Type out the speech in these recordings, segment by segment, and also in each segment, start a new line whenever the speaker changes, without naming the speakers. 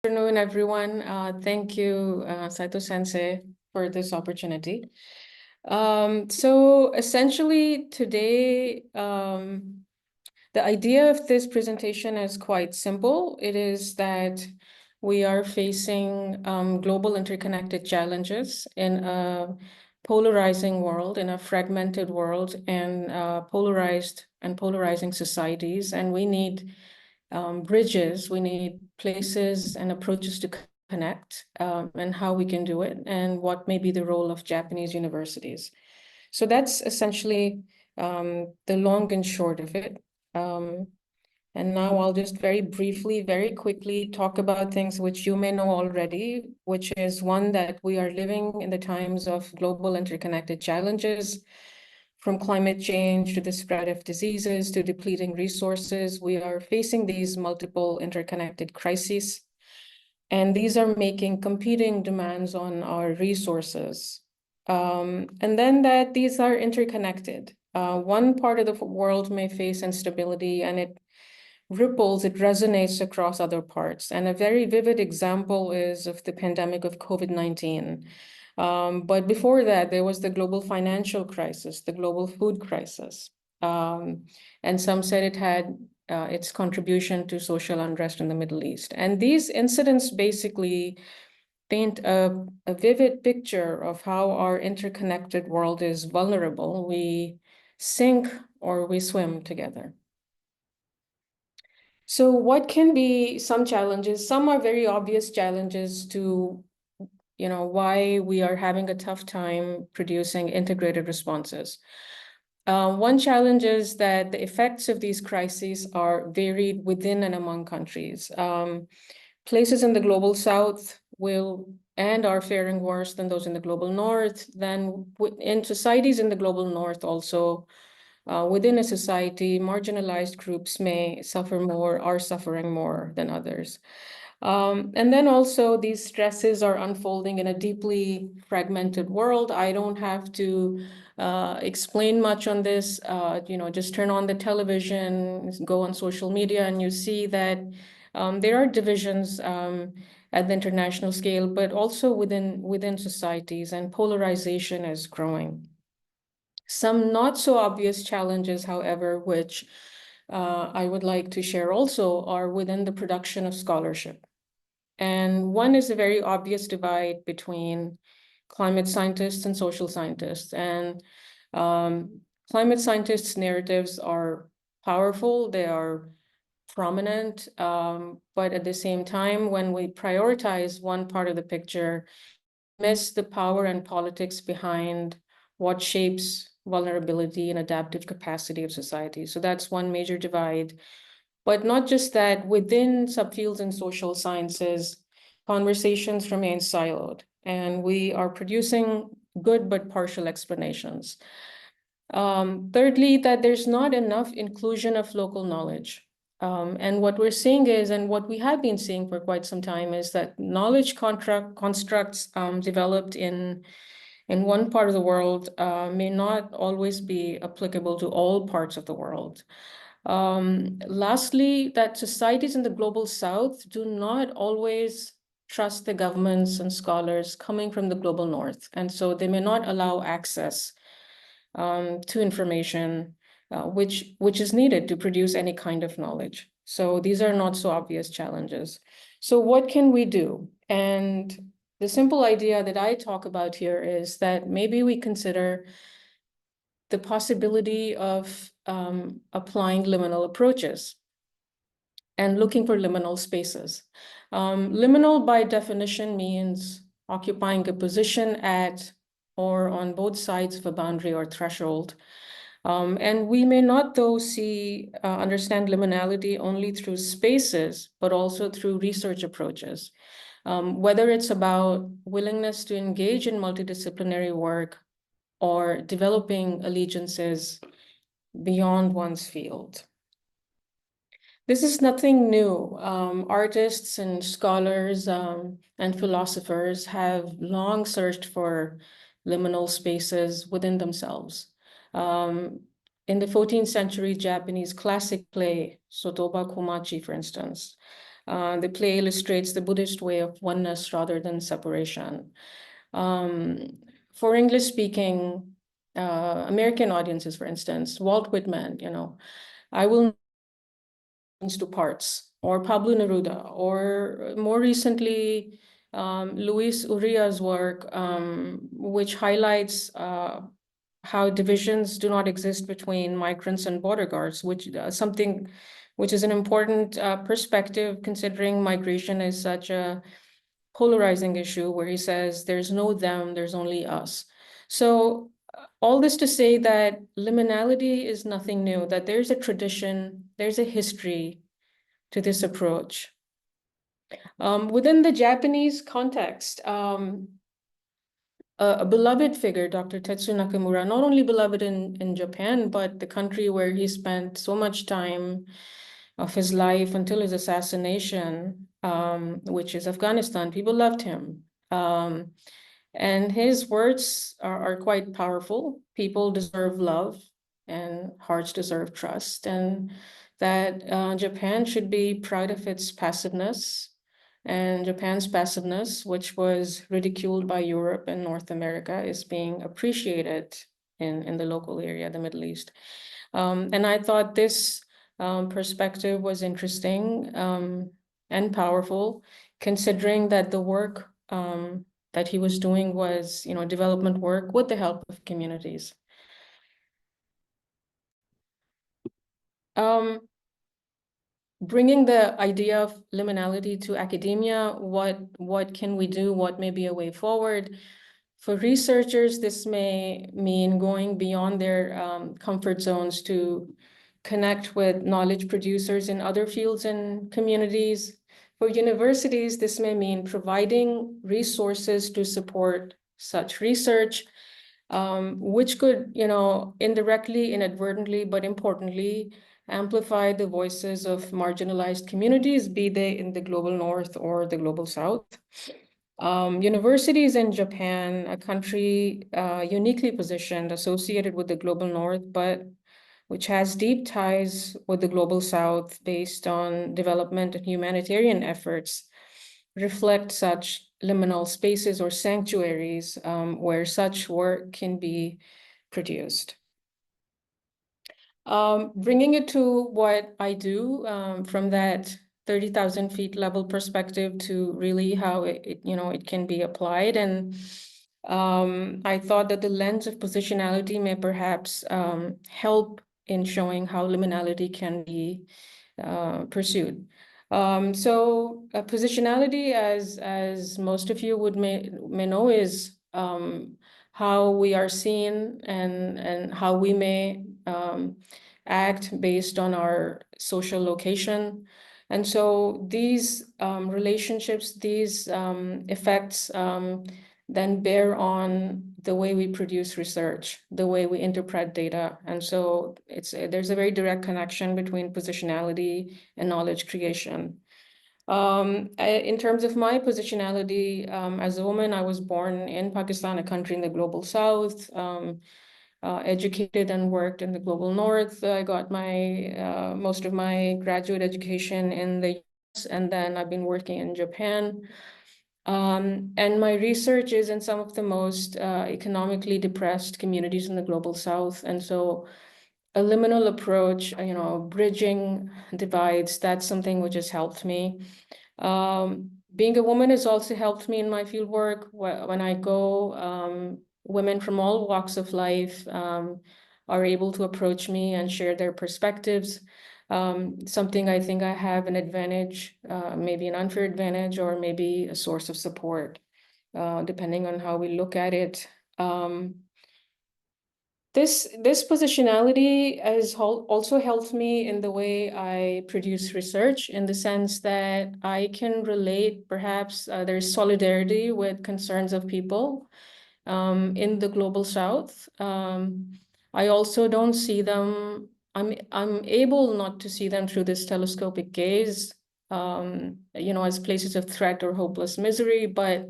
Good afternoon, everyone. Thank you, Saito Sensei, for this opportunity. So essentially today, the idea of this presentation is quite simple. It is that we are facing global interconnected challenges in a polarizing world, in a fragmented world, and polarized and polarizing societies, and we need bridges, we need places and approaches to connect, and how we can do it, and what may be the role of Japanese universities. So that's essentially the long and short of it. And now I'll just very briefly, very quickly talk about things which you may know already, which is one, that we are living in the times of global interconnected challenges. From climate change to the spread of diseases to depleting resources, we are facing these multiple interconnected crises. And these are making competing demands on our resources. And then that these are interconnected. One part of the world may face instability and it ripples, it resonates across other parts. And a very vivid example is of the pandemic of COVID-19. But before that, there was the global financial crisis, the global food crisis. And some said it had its contribution to social unrest in the Middle East. And these incidents basically paint a vivid picture of how our interconnected world is vulnerable. We sink or we swim together. So what can be some challenges? Some are very obvious challenges to, why we are having a tough time producing integrated responses. One challenge is that the effects of these crises are varied within and among countries. Places in the global south are faring worse than those in the global north. Then in societies in the global north also, within a society, marginalized groups may suffer more, are suffering more than others. And then also these stresses are unfolding in a deeply fragmented world. I don't have to explain much on this. Just turn on the television, go on social media, and you see that there are divisions at the international scale, but also within societies, and polarization is growing. Some not so obvious challenges, however, which I would like to share also, are within the production of scholarship. And one is a very obvious divide between climate scientists and social scientists. And climate scientists' narratives are powerful, they are prominent, but at the same time, when we prioritize one part of the picture, miss the power and politics behind what shapes vulnerability and adaptive capacity of society. So that's one major divide. But not just that, within subfields in social sciences, conversations remain siloed, and we are producing good but partial explanations. Thirdly, that there's not enough inclusion of local knowledge. And what we're seeing is, and what we have been seeing for quite some time, is that knowledge constructs developed in one part of the world may not always be applicable to all parts of the world. Lastly, that societies in the global south do not always trust the governments and scholars coming from the global north. And so they may not allow access to information which is needed to produce any kind of knowledge. So these are not so obvious challenges. So what can we do? And the simple idea that I talk about here is that maybe we consider the possibility of applying liminal approaches and looking for liminal spaces. Liminal by definition means occupying a position at or on both sides of a boundary or threshold. And we may not, though, understand liminality only through spaces, but also through research approaches. Whether it's about willingness to engage in multidisciplinary work or developing allegiances beyond one's field. This is nothing new. Artists and scholars and philosophers have long searched for liminal spaces within themselves. In the 14th century Japanese classic play, Sotoba Komachi, for instance, The play illustrates the Buddhist way of oneness rather than separation. For English-speaking American audiences, for instance, Walt Whitman, I will to parts, or Pablo Neruda, or more recently, Luis Urria's work, which highlights how divisions do not exist between migrants and border guards, which is an important perspective, considering migration is such a polarizing issue, where he says there's no them, there's only us. So all this to say that liminality is nothing new, that there's a tradition, there's a history to this approach. Within the Japanese context, a beloved figure, Dr. Tetsu Nakamura, not only beloved in Japan, but the country where he spent so much time of his life until his assassination, which is Afghanistan. People loved him. And his words are quite powerful. People deserve love and hearts deserve trust, and that Japan should be proud of its passiveness. And Japan's passiveness, which was ridiculed by Europe and North America, is being appreciated in the local area, the Middle East. And I thought this perspective was interesting and powerful, considering that the work that he was doing was, development work with the help of communities. Bringing the idea of liminality to academia, what can we do? What may be a way forward? For researchers, this may mean going beyond their comfort zones to connect with knowledge producers in other fields and communities. For universities, this may mean providing resources to support such research, which could, indirectly, inadvertently, but importantly, amplify the voices of marginalized communities, be they in the global north or the global south. Universities in Japan, a country uniquely positioned, associated with the global north, but which has deep ties with the global south based on development and humanitarian efforts, reflect such liminal spaces or sanctuaries where such work can be produced. Bringing it to what I do from that 30,000 feet level perspective to really how it can be applied. And I thought that the lens of positionality may perhaps help in showing how liminality can be pursued. So positionality, as most of you may know, is how we are seen and how we may act based on our social location. And so these relationships, these effects then bear on the way we produce research, the way we interpret data. And so there's a very direct connection between positionality and knowledge creation. In terms of my positionality, as a woman, I was born in Pakistan, a country in the global south, educated and worked in the global north. I got my most of my graduate education in the US, and then I've been working in Japan. And my research is in some of the most economically depressed communities in the global south. And so a liminal approach, bridging divides, that's something which has helped me. Being a woman has also helped me in my field work. When I go, women from all walks of life are able to approach me and share their perspectives. Something I think I have an advantage, maybe an unfair advantage, or maybe a source of support, depending on how we look at it. This positionality has also helped me in the way I produce research, in the sense that I can relate, perhaps there's solidarity with concerns of people in the global south. I also don't see them, I'm able not to see them through this telescopic gaze, as places of threat or hopeless misery, but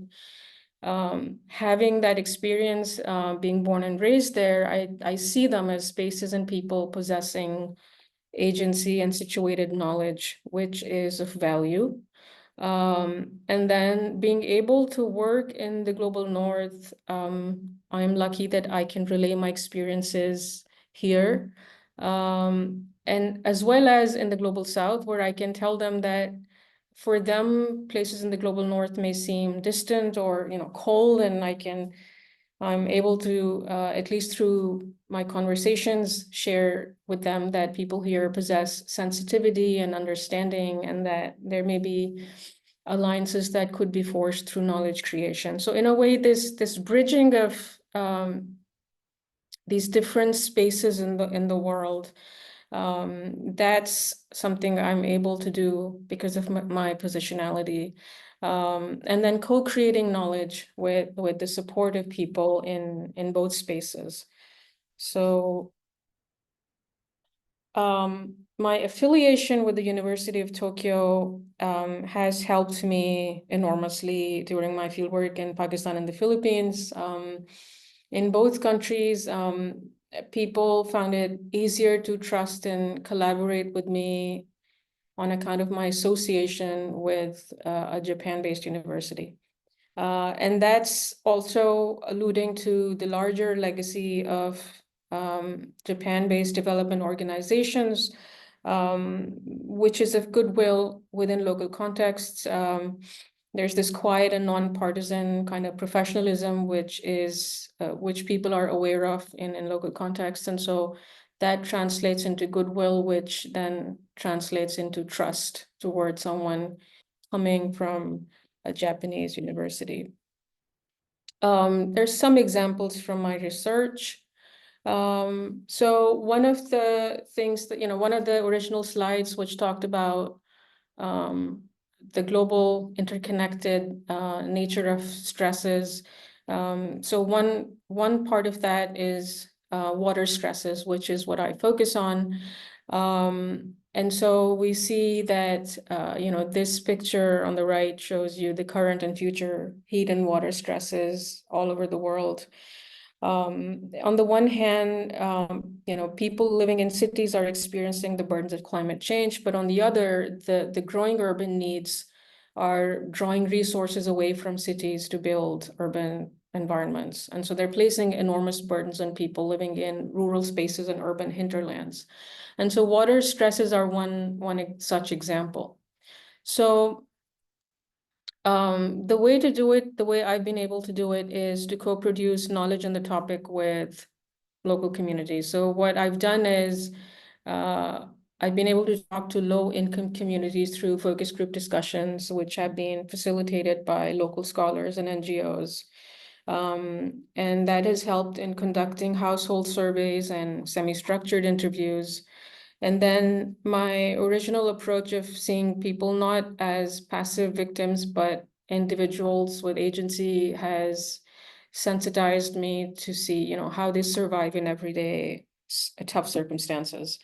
having that experience, being born and raised there, I see them as spaces and people possessing agency and situated knowledge, which is of value. And then being able to work in the global north, I'm lucky that I can relay my experiences here. And as well as in the global south, where I can tell them that for them, places in the global north may seem distant or, cold, and I'm able to, at least through my conversations, share with them that people here possess sensitivity and understanding, and that there may be alliances that could be forged through knowledge creation. So in a way, this bridging of these different spaces in the world, that's something I'm able to do because of my positionality. And then co-creating knowledge with the support of people in both spaces. So my affiliation with the University of Tokyo has helped me enormously during my fieldwork in Pakistan and the Philippines. In both countries, people found it easier to trust and collaborate with me on account of my association with a Japan-based university. And that's also alluding to the larger legacy of Japan-based development organizations, which is of goodwill within local contexts. There's this quiet and non-partisan kind of professionalism, which people are aware of in local contexts. And so that translates into goodwill, which then translates into trust towards someone coming from a Japanese university. There's some examples from my research. So one of the things that, one of the original slides which talked about the global interconnected nature of stresses. So one part of that is water stresses, which is what I focus on. And so we see that, this picture on the right shows you the current and future heat and water stresses all over the world. On the one hand, people living in cities are experiencing the burdens of climate change, but on the other, the growing urban needs are drawing resources away from cities to build urban environments. And so they're placing enormous burdens on people living in rural spaces and urban hinterlands. And so water stresses are one such example. So the way to do it, the way I've been able to do it, is to co-produce knowledge on the topic with local communities. So what I've done is I've been able to talk to low-income communities through focus group discussions, which have been facilitated by local scholars and NGOs. And that has helped in conducting household surveys and semi-structured interviews. And then my original approach of seeing people not as passive victims, but individuals with agency has sensitized me to see, how they survive in everyday tough circumstances.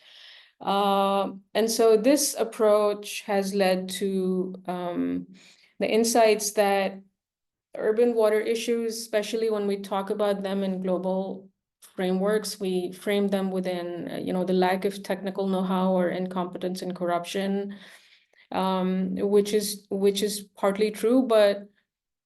And so this approach has led to the insights that urban water issues, especially when we talk about them in global frameworks, we frame them within, the lack of technical know-how or incompetence and corruption, which is partly true, but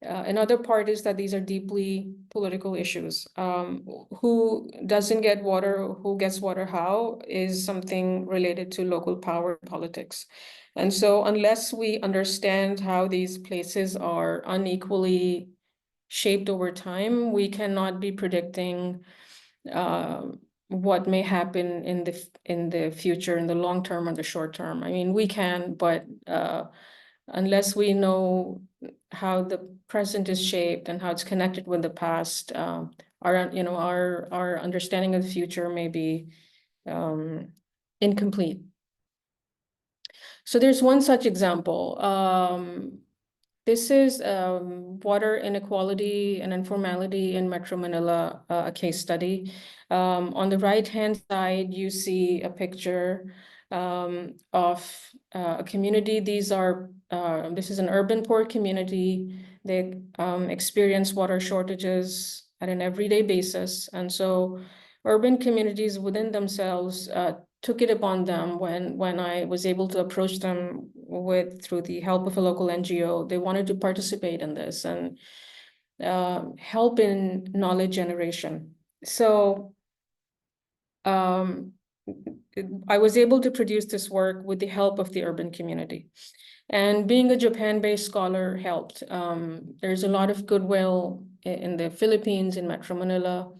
another part is that these are deeply political issues. Who doesn't get water, who gets water how, is something related to local power politics. And so unless we understand how these places are unequally shaped over time, we cannot be predicting what may happen in the future, in the long term or the short term. I mean, we can, but unless we know how the present is shaped and how it's connected with the past, our understanding of the future may be incomplete. So there's one such example. This is water inequality and informality in Metro Manila, a case study. On the right-hand side, you see a picture of a community. This is an urban poor community. They experience water shortages at an everyday basis. And so urban communities within themselves took it upon them when I was able to approach them through the help of a local NGO. They wanted to participate in this and help in knowledge generation. So I was able to produce this work with the help of the urban community. And being a Japan-based scholar helped. There's a lot of goodwill in the Philippines, in Metro Manila,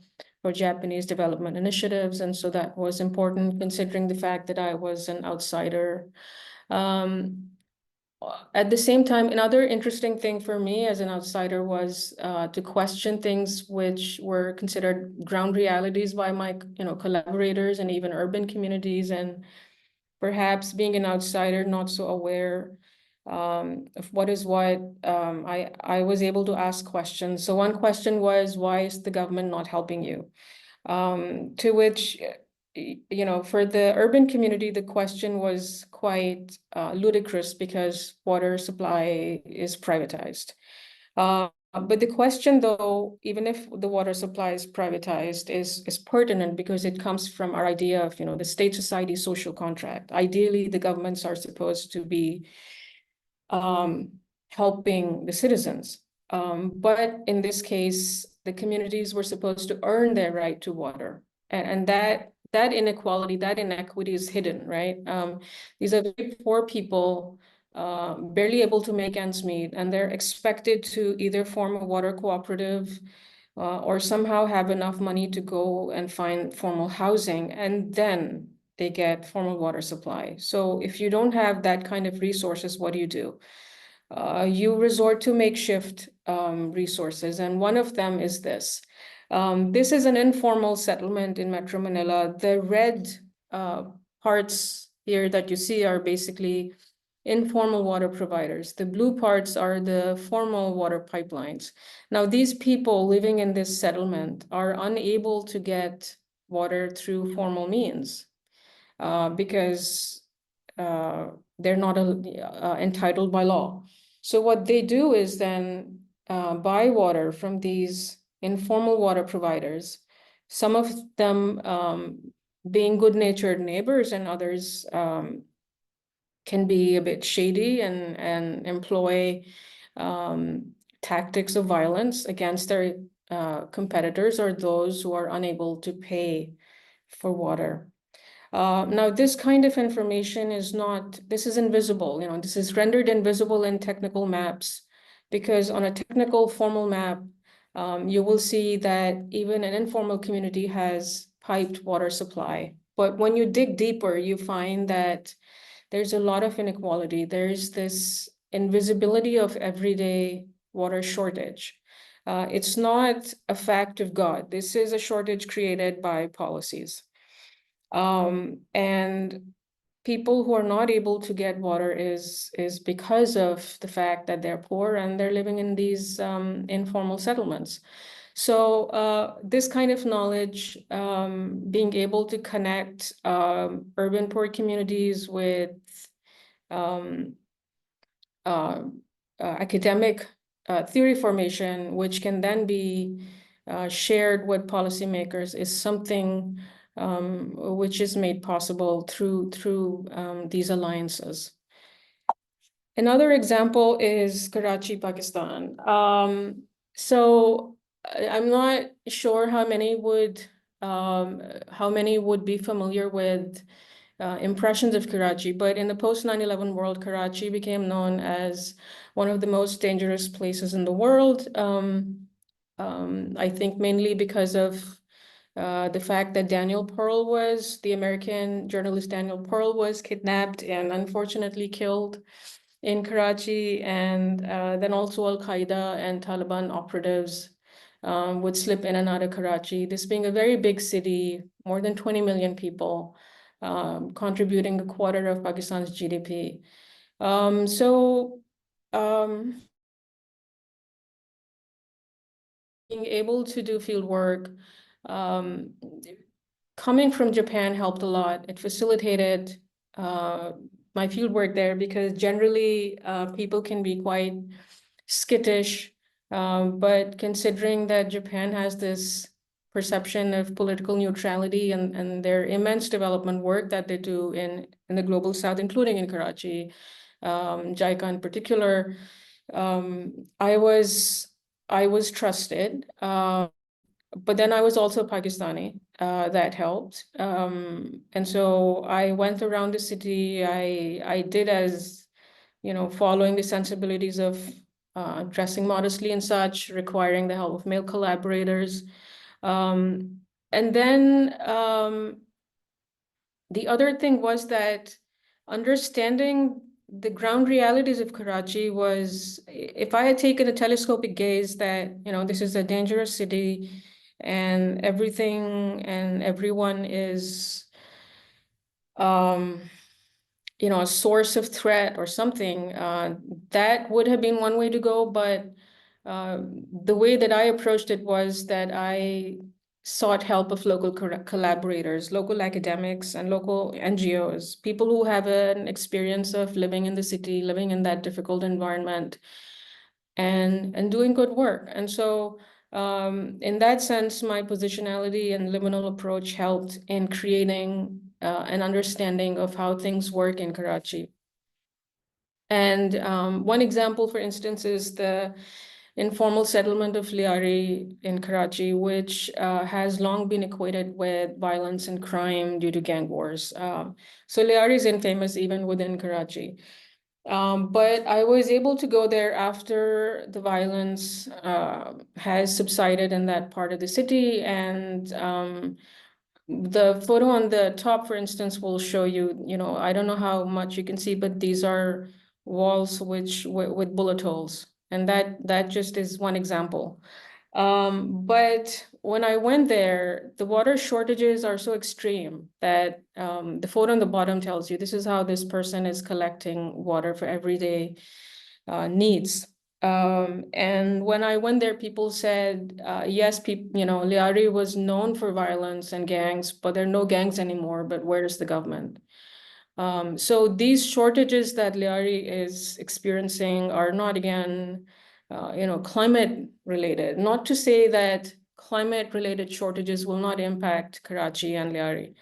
for Japanese development initiatives. And so that was important considering the fact that I was an outsider. At the same time, another interesting thing for me as an outsider was to question things which were considered ground realities by my collaborators and even urban communities, and perhaps being an outsider, not so aware of what is what, I was able to ask questions. So one question was, why is the government not helping you? To which, for the urban community, the question was quite ludicrous because water supply is privatized. But the question, though, even if the water supply is privatized, is pertinent because it comes from our idea of, the state-society social contract. Ideally, the governments are supposed to be helping the citizens. But in this case, the communities were supposed to earn their right to water. And that inequality, that inequity is hidden, right? These are very poor people, barely able to make ends meet, and they're expected to either form a water cooperative or somehow have enough money to go and find formal housing, and then they get formal water supply. So if you don't have that kind of resources, what do? You resort to makeshift resources, and one of them is this. This is an informal settlement in Metro Manila. The red parts here that you see are basically informal water providers. The blue parts are the formal water pipelines. Now, these people living in this settlement are unable to get water through formal means because they're not entitled by law. So what they do is then buy water from these informal water providers, some of them being good-natured neighbors, and others can be a bit shady and employ tactics of violence against their competitors or those who are unable to pay for water. Now, this kind of information is this is invisible, this is rendered invisible in technical maps, because on a technical formal map, you will see that even an informal community has piped water supply. But when you dig deeper, you find that there's a lot of inequality. There's this invisibility of everyday water shortage. It's not a fact of God. This is a shortage created by policies. And people who are not able to get water is because of the fact that they're poor and they're living in these informal settlements. So this kind of knowledge, being able to connect urban poor communities with academic theory formation, which can then be shared with policymakers, is something which is made possible through these alliances. Another example is Karachi, Pakistan. So I'm not sure how many would be familiar with impressions of Karachi, but in the post 9/11 world, Karachi became known as one of the most dangerous places in the world. I think mainly because of the fact that the American journalist Daniel Pearl was kidnapped and unfortunately killed in Karachi, and then also Al-Qaeda and Taliban operatives would slip in and out of Karachi. This being a very big city, more than 20 million people, contributing a quarter of Pakistan's GDP. Being able to do field work, coming from Japan helped a lot. It facilitated my field work there because generally people can be quite skittish, but considering that Japan has this perception of political neutrality and their immense development work that they do in the global south, including in Karachi, JICA in particular, I was trusted. But then I was also Pakistani. That helped. And so I went around the city. I did as, following the sensibilities of dressing modestly and such, requiring the help of male collaborators. And then the other thing was that understanding the ground realities of Karachi was, if I had taken a telescopic gaze that, this is a dangerous city and everything and everyone is, a source of threat or something, that would have been one way to go. But the way that I approached it was that I sought help of local collaborators, local academics, and local NGOs, people who have an experience of living in the city, living in that difficult environment, and doing good work. And so in that sense, my positionality and liminal approach helped in creating an understanding of how things work in Karachi. And one example, for instance, is the informal settlement of Liari in Karachi, which has long been equated with violence and crime due to gang wars. So Liari is infamous even within Karachi. But I was able to go there after the violence has subsided in that part of the city. And the photo on the top, for instance, will show you, I don't know how much you can see, but these are walls with bullet holes. And that just is one example. But when I went there, the water shortages are so extreme that the photo on the bottom tells you this is how this person is collecting water for everyday needs. And when I went there, people said, yes, Liari was known for violence and gangs, but there are no gangs anymore, but where's the government? So these shortages that Liari is experiencing are not, again, climate related. Not to say that climate related shortages will not impact Karachi and Liari.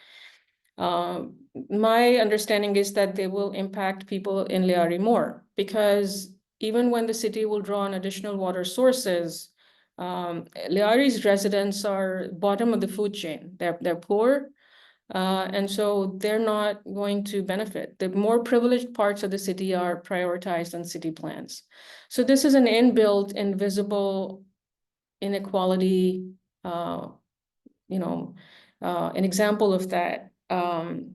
My understanding is that they will impact people in Liari more, because even when the city will draw on additional water sources, Liari's residents are bottom of the food chain. They're poor. And so they're not going to benefit. The more privileged parts of the city are prioritized on city plans. So this is an inbuilt, invisible inequality, an example of that. And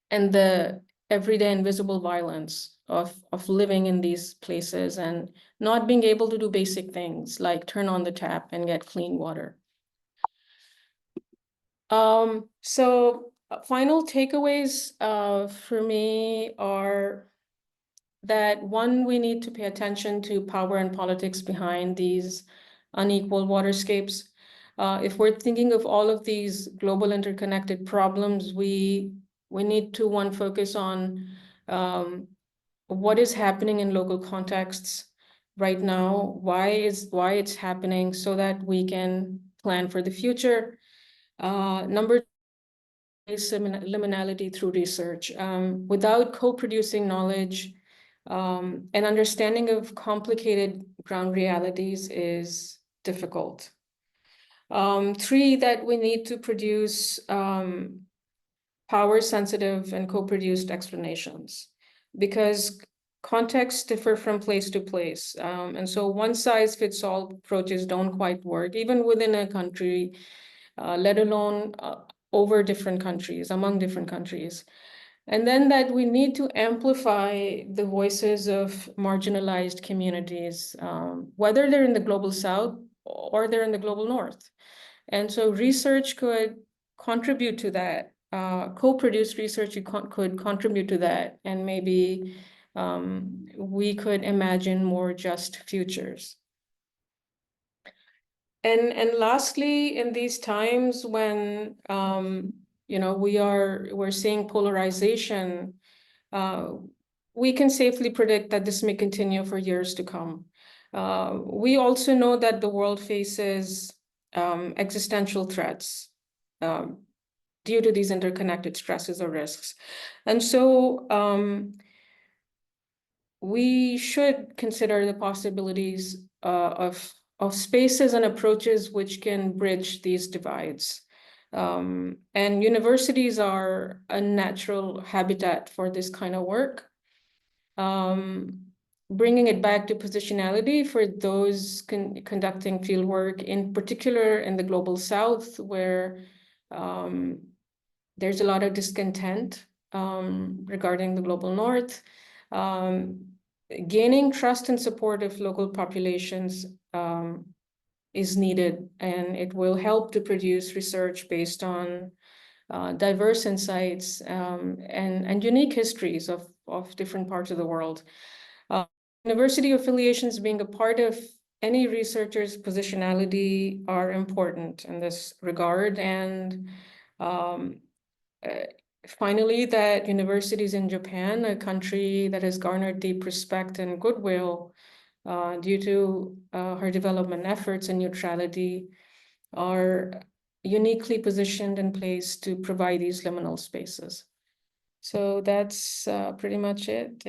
the everyday invisible violence of living in these places and not being able to do basic things like turn on the tap and get clean water. So final takeaways for me are that, one, we need to pay attention to power and politics behind these unequal waterscapes. If we're thinking of all of these global interconnected problems, we need to, one, focus on what is happening in local contexts right now, why it's happening, so that we can plan for the future. Number liminality through research. Without co-producing knowledge, an understanding of complicated ground realities is difficult. 3, that we need to produce power-sensitive and co-produced explanations, because contexts differ from place to place. And so one-size-fits-all approaches don't quite work, even within a country, let alone over different countries, among different countries. And then that we need to amplify the voices of marginalized communities, whether they're in the global south or they're in the global north. And so research could contribute to that. Co-produced research could contribute to that. And maybe we could imagine more just futures. And lastly, in these times when we're seeing polarization, we can safely predict that this may continue for years to come. We also know that the world faces existential threats due to these interconnected stresses or risks. And so we should consider the possibilities of spaces and approaches which can bridge these divides. And universities are a natural habitat for this kind of work. Bringing it back to positionality for those conducting fieldwork, in particular in the Global South, where there's a lot of discontent regarding the Global North. Gaining trust and support of local populations is needed, and it will help to produce research based on diverse insights and unique histories of different parts of the world. University affiliations being a part of any researcher's positionality are important in this regard. And finally, that universities in Japan, a country that has garnered deep respect and goodwill due to her development efforts and neutrality, are uniquely positioned and placed to provide these liminal spaces. So that's pretty much it.